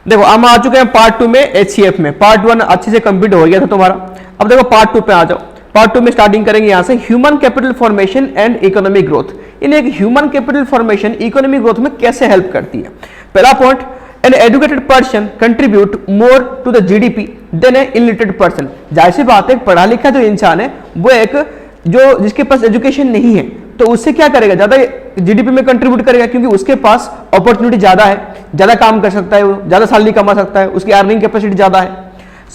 देखो हम आ चुके हैं पार्ट 2 में एचसीएफ में। पार्ट 1 अच्छे से कंप्लीट हो गया था तुम्हारा। अब देखो पार्ट 2 पे आ जाओ। पार्ट 2 में स्टार्टिंग करेंगे यहां से human capital formation and economic growth. यानी एक human capital formation economic growth में कैसे हेल्प करती है। पहला point, an educated person contribute more to the GDP than a illiterate person. जाहिर सी बात है, पढ़ा लिखा जो इंसान है वो एक जो जिसके पास एजुकेशन नहीं है तो उससे क्या करेगा, ज्यादा जीडीपी में कंट्रीब्यूट करेगा, क्योंकि उसके पास अपॉर्चुनिटी ज्यादा है, ज्यादा काम कर सकता है, वो ज्यादा सैलरी कमा सकता है, उसकी अर्निंग कैपेसिटी ज्यादा है।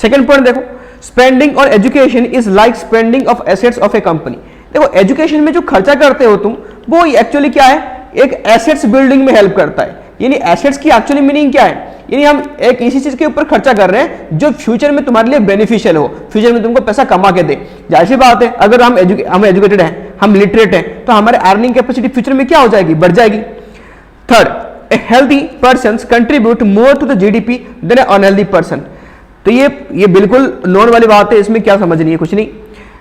सेकंड पॉइंट देखो, spending on education is like spending of assets of A company. देखो एजुकेशन में जो खर्चा करते हो तुम, वो एक्चुअली क्या है, एक एसेट्स बिल्डिंग में हेल्प करता है। यानी एसेट्स की एक्चुअली मीनिंग क्या है, यानी हम एक इसी चीज के ऊपर खर्चा कर रहे हैं जो फ्यूचर में तुम्हारे लिए बेनिफिशियल हो, फ्यूचर में तुमको पैसा कमा के दे। जाहिर सी बात है, अगर हम एजुकेटेड हैं, हम लिटरेट हैं, तो हमारे अर्निंग कैपेसिटी फ्यूचर में क्या हो जाएगी, बढ़ जाएगी। Third, a healthy person contribute more to the GDP than a unhealthy person. तो ये बिल्कुल नॉन वाली बात है, इसमें क्या समझनी है, कुछ नहीं।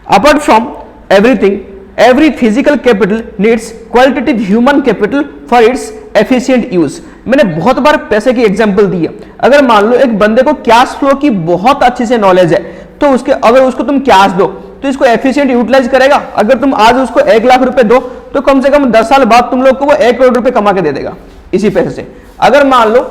Apart from everything, every physical capital needs qualitative human capital for its efficient use। मैंने बहुत बार पैसे की एग्जांपल दी है। अगर मान लो एक बंदे को कैश फ्लो की बहुत अच्छे से नॉलेज है, तो उसके अगर उसको तुम कैश दो तो इसको एफिशिएंट यूटिलाइज करेगा। अगर तुम आज उसको 1 लाख रुपए दो तो कम से कम 10 साल बाद तुम लोग को वो 1 करोड़ रुपए कमा के दे देगा इसी पैसे से। अगर मान लो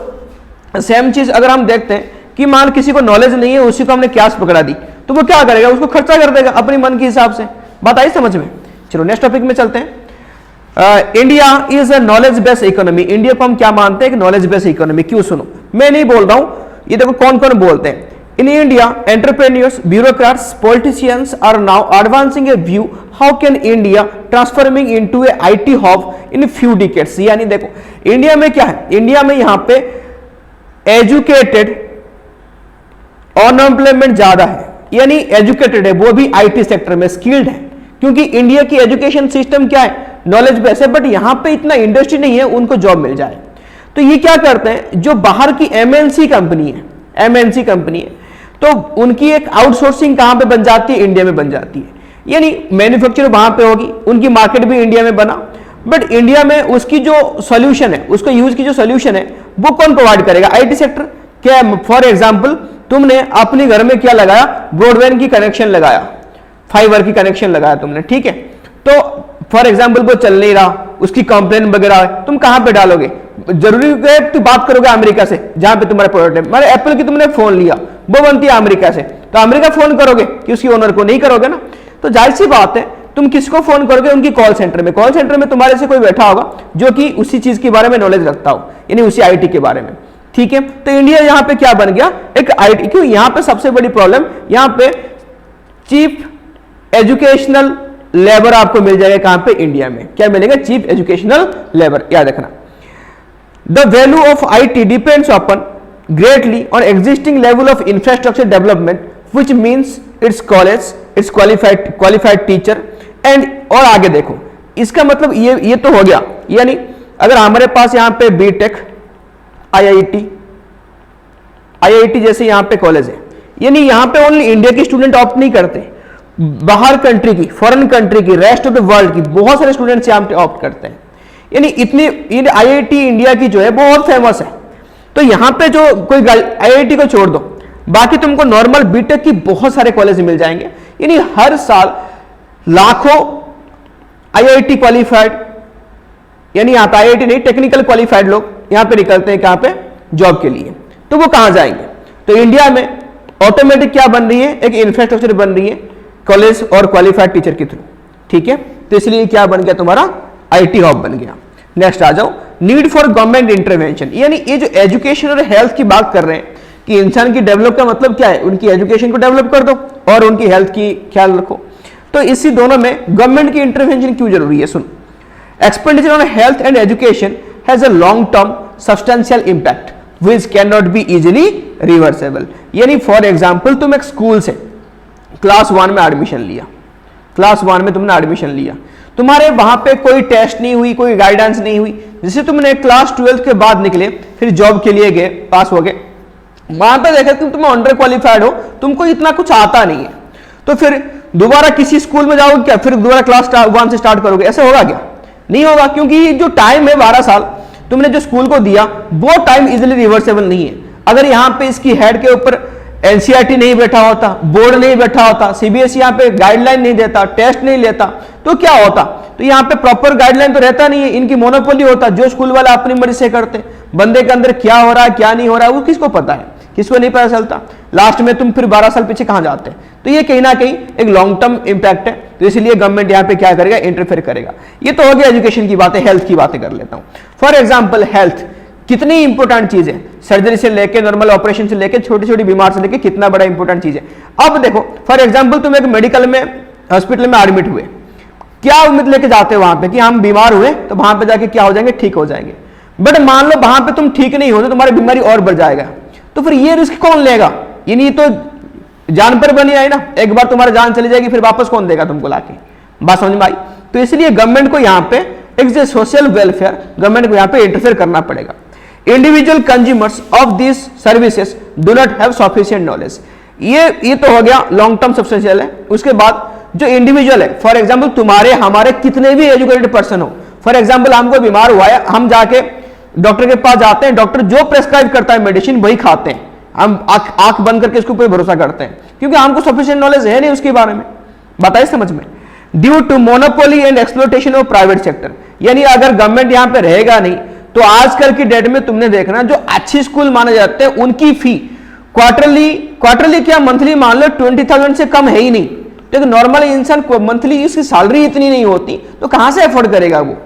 सेम चीज अगर हम देखते हैं कि मान किसी को नॉलेज नहीं है, उसी को हमने कैश पकड़ा दी, तो वो क्या करेगा, उसको खर्चा कर देगा अपनी मन के हिसाब से। बात आई समझ में। चलो नेक्स्ट टॉपिक में चलते हैं। India is a knowledge based economy. India को हम क्या मानते हैं, नॉलेज बेस्ड इकोनॉमी। क्यों, सुनो, मैं नहीं बोल रहा हूं, ये देखो कौन कौन बोलते हैं। In India entrepreneurs, bureaucrats, politicians are now advancing a view how can India transforming into a IT hub in few decades. यानी देखो इंडिया में क्या है, इंडिया में यहां पे एजुकेटेड अनएम्प्लॉयमेंट ज्यादा है, यानी एजुकेटेड है वो भी आईटी सेक्टर में, स्किल्ड है, क्योंकि इंडिया की एजुकेशन सिस्टम क्या है, नॉलेज बेस है, बट यहां पे इतना इंडस्ट्री नहीं है उनको जॉब मिल जाए। तो ये क्या करते हैं, जो बाहर की एमएनसी कंपनी है, तो उनकी एक आउटसोर्सिंग कहां पे बन जाती है, इंडिया में बन जाती है। यानी मैन्युफैक्चर वहां पे होगी, उनकी मार्केट भी इंडिया में बना, बट इंडिया में उसकी जो सोल्यूशन है, उसको यूज की जो सोल्यूशन है वो कौन प्रोवाइड करेगा, आईटी सेक्टर। क्या, फॉर एग्जाम्पल तुमने अपने घर में क्या लगाया, ब्रॉडबैंड की कनेक्शन लगाया, फाइबर की कनेक्शन लगाया तुमने, ठीक है, तो फॉर एग्जांपल वो चल नहीं रहा, उसकी कंप्लेन वगैरह, तुम कहां पे डालोगे, जरूरी है कि बात करोगे अमेरिका से जहां पे तुम्हारा प्रोडक्ट है। मैंने एप्पल की तुमने फोन लिया, वो बनती है अमेरिका से, तो अमेरिका फोन करोगे कि उसकी ओनर को, नहीं करोगे ना। तो जाहिर सी बात है, तुम किसको फोन करोगे, उनकी कॉल सेंटर में। कॉल सेंटर में तुम्हारे से कोई बैठा होगा जो कि उसी चीज के बारे में नॉलेज रखता हो, यानी उसी आईटी के बारे में, ठीक है। तो इंडिया यहां पे क्या बन गया, एक आईटी। क्यों, यहां पे सबसे बड़ी प्रॉब्लम, यहां पे चीफ एजुकेशनल लेबर आपको मिल जाएगा, कहां पे, इंडिया में। क्या मिलेगा, चीफ एजुकेशनल लेबर, याद रखना। The value of IT depends upon greatly on existing level of infrastructure development which means it's college, it's qualified teacher and. और आगे देखो, इसका मतलब ये तो हो गया, यानी अगर हमारे पास यहां पे बीटेक, आईआईटी जैसे यहां पे कॉलेज है, यानी यहां पे ओनली इंडिया के स्टूडेंट ऑप्ट नहीं करते, बाहर कंट्री की, फॉरेन कंट्री की, रेस्ट ऑफ द वर्ल्ड की बहुत सारे स्टूडेंट्स यहां पे ऑप्ट करते हैं। यानी इतनी आईआईटी इंडिया की जो है बहुत फेमस है। तो यहां पे जो कोई आईआईटी को छोड़ दो, बाकी तुमको नॉर्मल बीटेक की बहुत सारे कॉलेज मिल जाएंगे। यानी हर साल लाखों आईआईटी क्वालिफाइड, यानी यहां पे आईआईटी नहीं, टेक्निकल क्वालिफाइड लोग यहां पे निकलते हैं, कहां पे, जॉब के लिए। तो वो कहां जाएंगे, तो इंडिया में ऑटोमेटिक क्या बन रही है, एक इंफ्रास्ट्रक्चर बन रही है कॉलेज और क्वालिफाइड टीचर के थ्रू, ठीक है। तो इसलिए क्या बन गया, तुम्हारा आईटी हब बन गया। नेक्स्ट आ जाओ, नीड फॉर गवर्नमेंट इंटरवेंशन। यानी ये जो एजुकेशन और हेल्थ की बात कर रहे हैं कि इंसान की डेवलप का मतलब क्या है, उनकी एजुकेशन को डेवलप कर दो और उनकी हेल्थ की ख्याल रखो। तो इसी दोनों में गवर्नमेंट की इंटरवेंशन क्यों जरूरी है, सुन। Expenditure on health and education has a long term substantial impact which can not be easily reversible. यानी फॉर एग्जाम्पल तुम एक स्कूल से क्लास 1 में एडमिशन लिया, क्लास 1 में तुमने एडमिशन लिया, तुम्हारे वहां पे कोई टेस्ट नहीं हुई, कोई गाइडेंस नहीं हुई, जैसे तुमने क्लास 12 के बाद निकले, फिर जॉब के लिए गए, पास हो गए, वहां पे देखा तुम अंडर क्वालिफाइड हो, तुमको इतना कुछ आता नहीं है, तो फिर दोबारा किसी स्कूल में जाओगे क्या, फिर दोबारा क्लास 1 से स्टार्ट करोगे, ऐसे होगा क्या, नहीं होगा। क्योंकि जो टाइम है 12 साल तुमने जो स्कूल को दिया, वो टाइम इजीली रिवर्सेबल नहीं है। अगर यहाँ पे इसकी हेड के ऊपर एनसीईआरटी नहीं बैठा होता, बोर्ड नहीं बैठा होता, सीबीएसई यहाँ पे गाइडलाइन नहीं देता, टेस्ट नहीं लेता, तो क्या होता? तो यहाँ पे प्रॉपर गाइडलाइन तो रहता नहीं है, इनकी मोनोपोली होता, जो स्कूल वाला अपनी मर्जी से करते, बंदे के अंदर क्या हो रहा है क्या नहीं हो रहा है वो किसको पता है, किसको नहीं पता चलता। लास्ट में तुम फिर 12 साल पीछे कहां जाते हैं। तो ये कहीं ना कहीं एक लॉन्ग टर्म इंपैक्ट है, तो इसलिए गवर्नमेंट यहाँ पे क्या करेगा, इंटरफेयर करेगा। ये तो हो गया एजुकेशन की बातें, हेल्थ की बातें कर लेता हूं। फॉर एग्जाम्पल हेल्थ कितनी इंपॉर्टेंट चीज है, सर्जरी से लेके नॉर्मल ऑपरेशन से लेके छोटी छोटी बीमार से लेके कितना बड़ा इंपॉर्टेंट चीज है। अब देखो फॉर एग्जाम्पल तुम एक मेडिकल में हॉस्पिटल में एडमिट हुए, क्या उम्मीद लेके जाते हो वहां पे कि हम बीमार हुए तो वहां पे जाके क्या हो जाएंगे, ठीक हो जाएंगे। बट मान लो वहां पे तुम ठीक नहीं हो तो तुम्हारी बीमारी और बढ़ जाएगा, तो फिर ये रिस्क कौन लेगा? ये नहीं तो जान पर बनी आई ना, एक बार तुम्हारी जान चली जाएगी फिर वापस कौन देगा तुमको लाके, बात समझ में आई? तो इसलिए गवर्नमेंट को यहाँ पे एक सोशल वेलफेयर गवर्नमेंट को यहाँ पे इंटरफेयर करना पड़ेगा। Individual consumers of this services do not have sufficient knowledge, ये तो हो गया लॉन्ग टर्म सब्सटेंशियल है। उसके बाद जो इंडिविजुअल है, फॉर एग्जाम्पल तुम्हारे हमारे कितने भी एजुकेटेड पर्सन हो, फॉर एग्जाम्पल हमको बीमार हुआ है, हम जाके डॉक्टर के पास जाते हैं, डॉक्टर जो प्रेस्क्राइब करता है मेडिसिन वही खाते हैं, हम आंख बंद करके इसके ऊपर भरोसा करते हैं क्योंकि हमको सफिशिएंट नॉलेज है नहीं उसके बारे में। बताइए समझ में? Due to monopoly and exploitation of private sector, यानी अगर गवर्नमेंट यहां पे रहेगा नहीं तो आजकल की डेट में तुमने देखना जो अच्छी स्कूल माने जाते हैं उनकी फी क्वार्टरली क्या मंथली मान लो 20,000 से कम है ही नहीं। तो नॉर्मल इंसान को मंथली इसकी सैलरी इतनी नहीं होती तो कहां से अफोर्ड करेगा वो,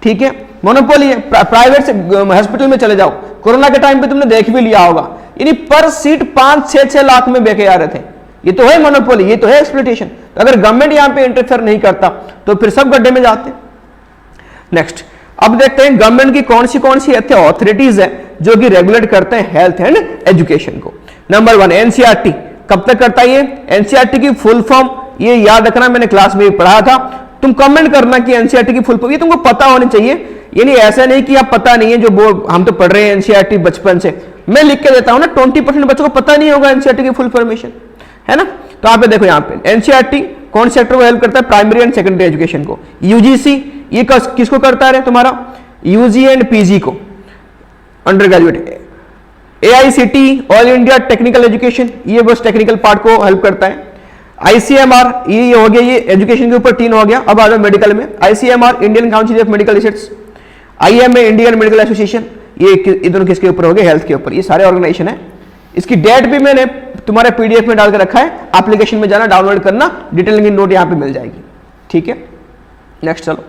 ठीक है। मोनोपोली है, प्राइवेट हॉस्पिटल में चले जाओ, कोरोना के टाइम पे तुमने देख भी लिया होगा, यानी पर सीट 5-6 लाख में बेचे जा रहे थे। ये तो है मोनोपोली, ये तो है एक्सप्लॉइटेशन। तो अगर गवर्नमेंट यहां पे इंटरफेयर नहीं करता तो फिर सब गड्ढे में जाते। नेक्स्ट अब देखते हैं गवर्नमेंट की कौन सी अथॉरिटीज है जो कि रेगुलेट करते हैं हेल्थ एंड एजुकेशन को। नंबर 1 एनसीईआरटी, कब तक करता है ये? एनसीईआरटी की फुल फॉर्म ये याद रखना, मैंने क्लास में भी पढ़ाया था, तुम कमेंट करना कि एनसीईआरटी की फुल फॉर्म ये तुमको पता होनी चाहिए। यानी ऐसा नहीं कि आप पता नहीं है, जो बोर्ड हम तो पढ़ रहे हैं एनसीईआरटी बचपन से, मैं लिख के देता हूं ना 20% बच्चों को पता नहीं होगा एनसीईआरटी की फुल फॉर्मेशन, है ना। तो आप देखो यहाँ पे एनसीईआरटी कौन सेक्टर को हेल्प करता है? प्राइमरी एंड सेकेंडरी एजुकेशन को। यूजीसी ये किसको करता है? तुम्हारा यूजी एंड पीजी को, under graduate. AICT all India technical education, ये बस टेक्निकल पार्ट को हेल्प करता है। आईसीएमआर ये हो गया, ये एजुकेशन के ऊपर 3 हो गया। अब आ जाओ मेडिकल में, ICMR Indian council of medical research, IMA Indian medical association, ये दोनों किसके ऊपर हो गए? हेल्थ के ऊपर। ये सारे ऑर्गेनाइजेशन है। इसकी डेट भी मैंने तुम्हारे पीडीएफ में डाल के रखा है, एप्लीकेशन में जाना डाउनलोड करना, डिटेलिंग नोट यहाँ पे मिल जाएगी, ठीक है। नेक्स्ट चलो,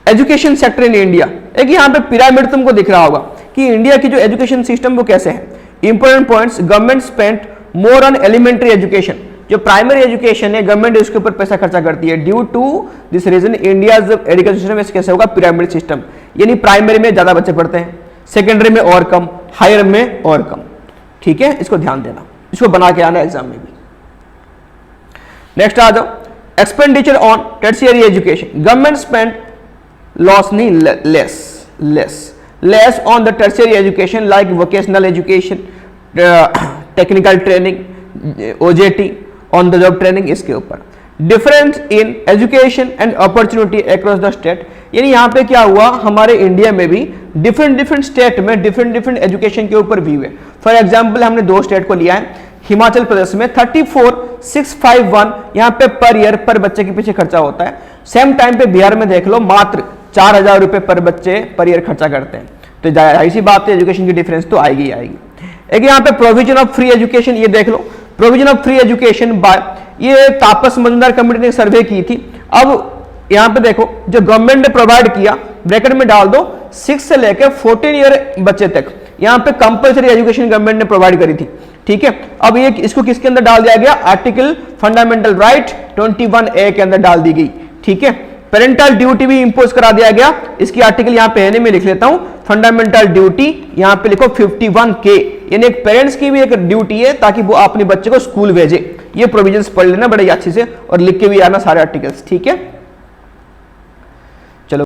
एजुकेशन सेक्टर इन इंडिया। एक यहाँ पे पिरामिड तुमको दिख रहा होगा कि इंडिया की जो एजुकेशन सिस्टम वो कैसे है। Important points, government spent more on elementary education, जो प्राइमरी एजुकेशन है गवर्नमेंट उसके ऊपर पैसा खर्चा करती है। Due to this reason India education system कैसे होगा? पिरामिड सिस्टम, यानी प्राइमरी में ज्यादा बच्चे पढ़ते हैं, सेकेंडरी में और कम, हायर में और कम, ठीक है। इसको ध्यान देना, इसको बना के आना एग्जाम में भी। नेक्स्ट आ जाओ, expenditure on tertiary education, government spend loss नहीं less on the tertiary education like vocational education, technical training, OJT, on the job training, इसके ऊपर। Difference in education and opportunity across the state, यानी यहाँ पे क्या हुआ, हमारे इंडिया में भी डिफरेंट स्टेट में डिफरेंट एजुकेशन के ऊपर व्यू है। फॉर एग्जाम्पल हमने 2 स्टेट को लिया है, हिमाचल प्रदेश में 34,651 यहाँ पे पर ईयर पर बच्चे के पीछे खर्चा होता है। सेम टाइम पे बिहार में देख लो मात्र 4,000 रुपए पर बच्चे पर ईयर खर्चा करते हैं। तो जाहिर सी बात है एजुकेशन की डिफरेंस तो आएगी आएगी। एक यहाँ पे प्रोविजन ऑफ फ्री एजुकेशन, ये देख लो, provision of free education by, ये तापस मजुमदार कमेटी ने सर्वे की थी। अब यहाँ पे देखो जो गवर्नमेंट ने प्रोवाइड किया, ब्रैकेट में डाल दो 6 से लेकर 14 ईयर बच्चे तक, यहाँ पे कंपलसरी एजुकेशन गवर्नमेंट ने प्रोवाइड करी थी, ठीक है। अब ये इसको किसके अंदर डाल दिया गया? आर्टिकल फंडामेंटल राइट 21A के अंदर डाल दी गई, ठीक है। पेरेंटल ड्यूटी भी इंपोज करा दिया गया, इसकी आर्टिकल यहाँ पे है, मैं लिख लेता हूं, फंडामेंटल ड्यूटी यहाँ पे लिखो 51K, यानी एक पेरेंट्स की भी एक ड्यूटी है ताकि वो अपने बच्चे को स्कूल भेजे। ये प्रोविजंस पढ़ लेना बड़े अच्छे से और लिख के भी आना सारे आर्टिकल्स, ठीक है।